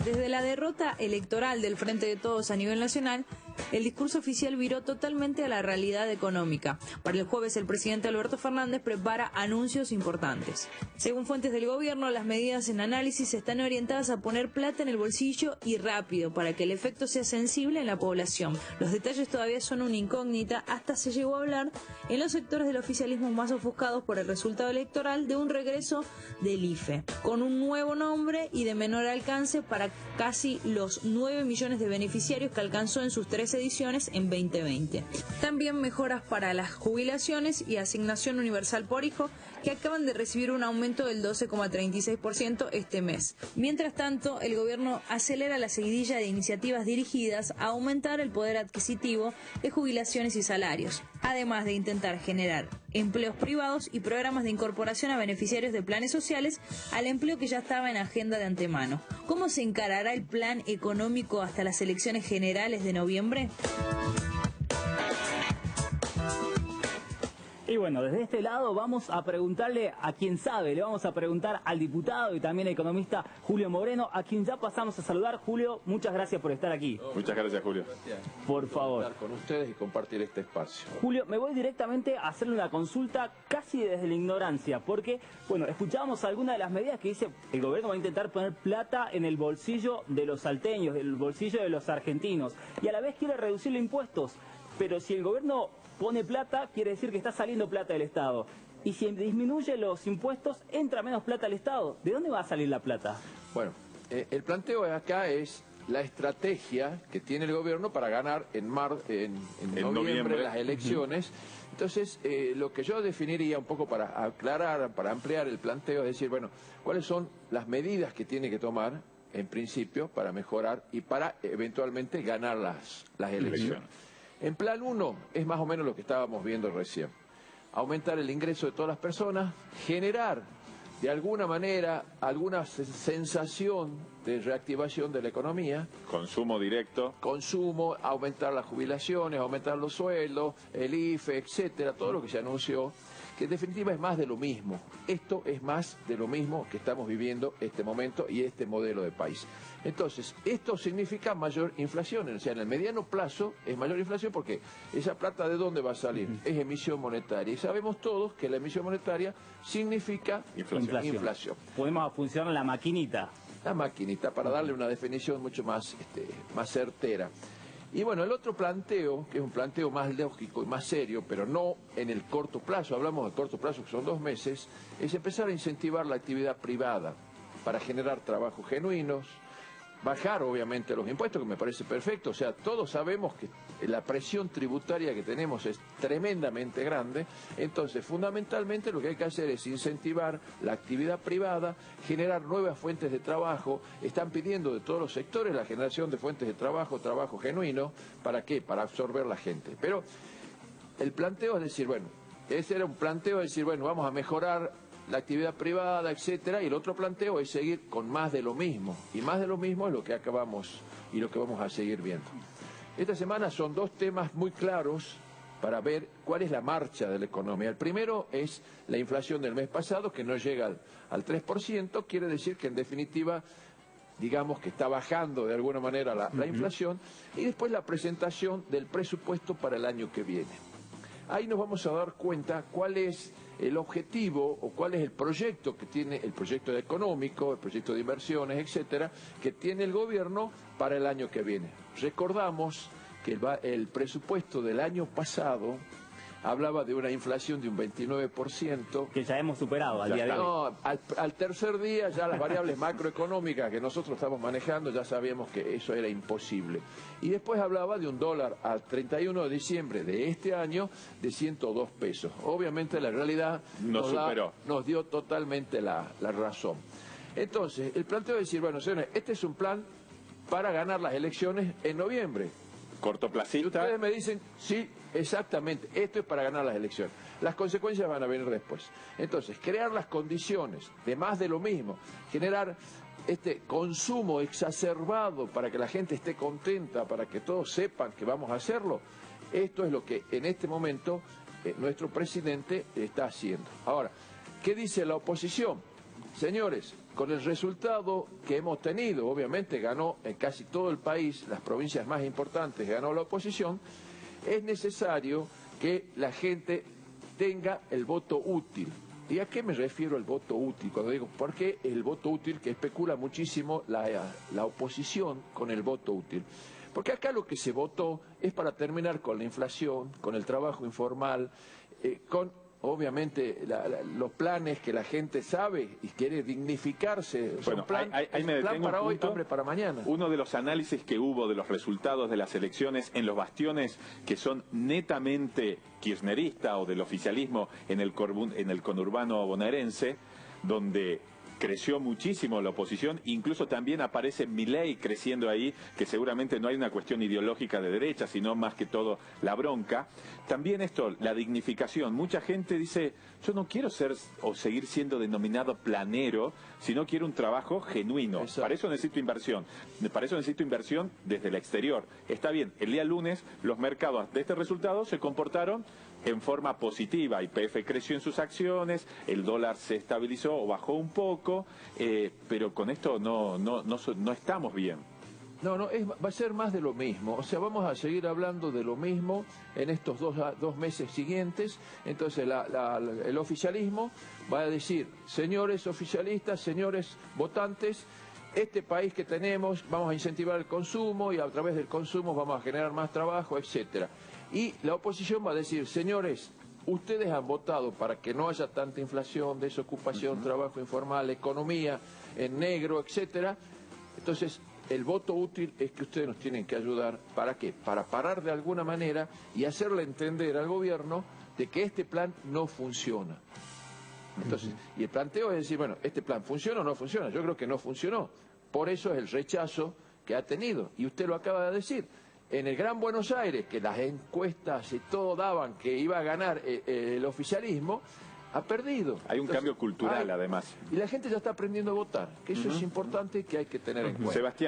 Desde la derrota electoral del Frente de Todos a nivel nacional, el discurso oficial viró totalmente a la realidad económica. Para el jueves, el presidente Alberto Fernández prepara anuncios importantes. Según fuentes del gobierno, las medidas en análisis están orientadas a poner plata en el bolsillo y rápido, para que el efecto sea sensible en la población. Los detalles todavía son una incógnita, hasta se llegó a hablar en los sectores del oficialismo más ofuscados por el resultado electoral de un regreso del IFE, con un nuevo nombre y de menor alcance para casi los 9 millones de beneficiarios que alcanzó en sus 3 ediciones en 2020. También mejoras para las jubilaciones y asignación universal por hijo, que acaban de recibir un aumento del 12,36% este mes. Mientras tanto, el gobierno acelera la seguidilla de iniciativas dirigidas a aumentar el poder adquisitivo de jubilaciones y salarios, además de intentar generar empleos privados y programas de incorporación a beneficiarios de planes sociales al empleo que ya estaba en agenda de antemano. ¿Cómo se encarará el plan económico hasta las elecciones generales de noviembre? Y bueno, desde este lado vamos a preguntarle a quien sabe, le vamos a preguntar al diputado y también economista Julio Moreno, a quien ya pasamos a saludar. Julio, muchas gracias por estar aquí. Muchas gracias, Julio. Por favor. Estar con ustedes y compartir este espacio. Julio, me voy directamente a hacerle una consulta casi desde la ignorancia, porque, bueno, escuchábamos algunas de las medidas que dice el gobierno va a intentar poner plata en el bolsillo de los salteños, del bolsillo de los argentinos, y a la vez quiere reducir los impuestos, pero si el gobierno pone plata, quiere decir que está saliendo plata del Estado. Y si disminuye los impuestos, entra menos plata al Estado. ¿De dónde va a salir la plata? Bueno, el planteo de acá es la estrategia que tiene el gobierno para ganar en noviembre las elecciones. Entonces, lo que yo definiría un poco para aclarar, para ampliar el planteo, es decir, bueno, ¿cuáles son las medidas que tiene que tomar, en principio, para mejorar y para eventualmente ganar las elecciones? En plan 1 es más o menos lo que estábamos viendo recién. Aumentar el ingreso de todas las personas, generar de alguna manera alguna sensación de reactivación de la economía. Consumo directo. Consumo, aumentar las jubilaciones, aumentar los sueldos, el IFE, etcétera, todo lo que se anunció, que en definitiva es más de lo mismo. Esto es más de lo mismo que estamos viviendo este momento y este modelo de país. Entonces, esto significa mayor inflación, o sea, en el mediano plazo es mayor inflación porque esa plata ¿de dónde va a salir? Es emisión monetaria. Y sabemos todos que la emisión monetaria significa inflación. Podemos funcionar la maquinita. La maquinita, para darle una definición mucho más certera. Y bueno, el otro planteo, que es un planteo más lógico y más serio, pero no en el corto plazo, hablamos de corto plazo que son 2 meses, es empezar a incentivar la actividad privada para generar trabajos genuinos, bajar obviamente los impuestos, que me parece perfecto. O sea, todos sabemos que la presión tributaria que tenemos es tremendamente grande. Entonces, fundamentalmente lo que hay que hacer es incentivar la actividad privada, generar nuevas fuentes de trabajo. Están pidiendo de todos los sectores la generación de fuentes de trabajo, trabajo genuino. ¿Para qué? Para absorber la gente. Pero el planteo es decir, bueno, ese era un planteo, es decir, bueno, vamos a mejorar la actividad privada, etcétera, y el otro planteo es seguir con más de lo mismo. Y más de lo mismo es lo que acabamos y lo que vamos a seguir viendo. Esta semana son 2 temas muy claros para ver cuál es la marcha de la economía. El primero es la inflación del mes pasado, que no llega al 3%, quiere decir que en definitiva, digamos que está bajando de alguna manera la inflación, y después la presentación del presupuesto para el año que viene. Ahí nos vamos a dar cuenta cuál es el objetivo o cuál es el proyecto que tiene, el proyecto económico, el proyecto de inversiones, etcétera, que tiene el gobierno para el año que viene. Recordamos que el presupuesto del año pasado hablaba de una inflación de un 29%. Que ya hemos superado al día de hoy. No, al tercer día ya las variables macroeconómicas que nosotros estamos manejando ya sabíamos que eso era imposible. Y después hablaba de un dólar al 31 de diciembre de este año de 102 pesos. Obviamente la realidad nos dio totalmente la razón. Entonces, el planteo es decir, bueno, señores, este es un plan para ganar las elecciones en noviembre. Cortoplacista. Y ustedes me dicen, sí, exactamente, esto es para ganar las elecciones. Las consecuencias van a venir después. Entonces, crear las condiciones de más de lo mismo, generar este consumo exacerbado para que la gente esté contenta, para que todos sepan que vamos a hacerlo, esto es lo que en este momento nuestro presidente está haciendo. Ahora, ¿qué dice la oposición? Señores, con el resultado que hemos tenido, obviamente ganó en casi todo el país, las provincias más importantes ganó la oposición, es necesario que la gente tenga el voto útil. ¿Y a qué me refiero el voto útil? Cuando digo, ¿por qué el voto útil? Que especula muchísimo la oposición con el voto útil. Porque acá lo que se votó es para terminar con la inflación, con el trabajo informal, con obviamente los planes que la gente sabe y quiere dignificarse. Bueno, ahí me plan detengo para un hoy, punto. hambre para mañana. Uno de los análisis que hubo de los resultados de las elecciones en los bastiones que son netamente kirchnerista o del oficialismo en el conurbano bonaerense, donde creció muchísimo la oposición, incluso también aparece Milei creciendo ahí, que seguramente no hay una cuestión ideológica de derecha, sino más que todo la bronca. También esto, la dignificación. Mucha gente dice, yo no quiero ser o seguir siendo denominado planero, sino quiero un trabajo genuino. Exacto. Para eso necesito inversión. Para eso necesito inversión desde el exterior. Está bien, el día lunes los mercados de este resultado se comportaron en forma positiva. YPF creció en sus acciones, el dólar se estabilizó o bajó un poco, pero con esto no estamos bien. No, va a ser más de lo mismo. O sea, vamos a seguir hablando de lo mismo en estos dos meses siguientes. Entonces, el oficialismo va a decir, señores oficialistas, señores votantes, este país que tenemos, vamos a incentivar el consumo y a través del consumo vamos a generar más trabajo, etcétera. Y la oposición va a decir, señores, ustedes han votado para que no haya tanta inflación, desocupación, trabajo informal, economía en negro, etcétera. Entonces, el voto útil es que ustedes nos tienen que ayudar. ¿Para qué? Para parar de alguna manera y hacerle entender al gobierno de que este plan no funciona. Entonces, y el planteo es decir, bueno, ¿este plan funciona o no funciona? Yo creo que no funcionó. Por eso es el rechazo que ha tenido. Y usted lo acaba de decir. En el Gran Buenos Aires, que las encuestas y todo daban que iba a ganar el oficialismo, ha perdido. Hay un cambio cultural, además. Y la gente ya está aprendiendo a votar, que eso es importante y que hay que tener en cuenta. Sebastián.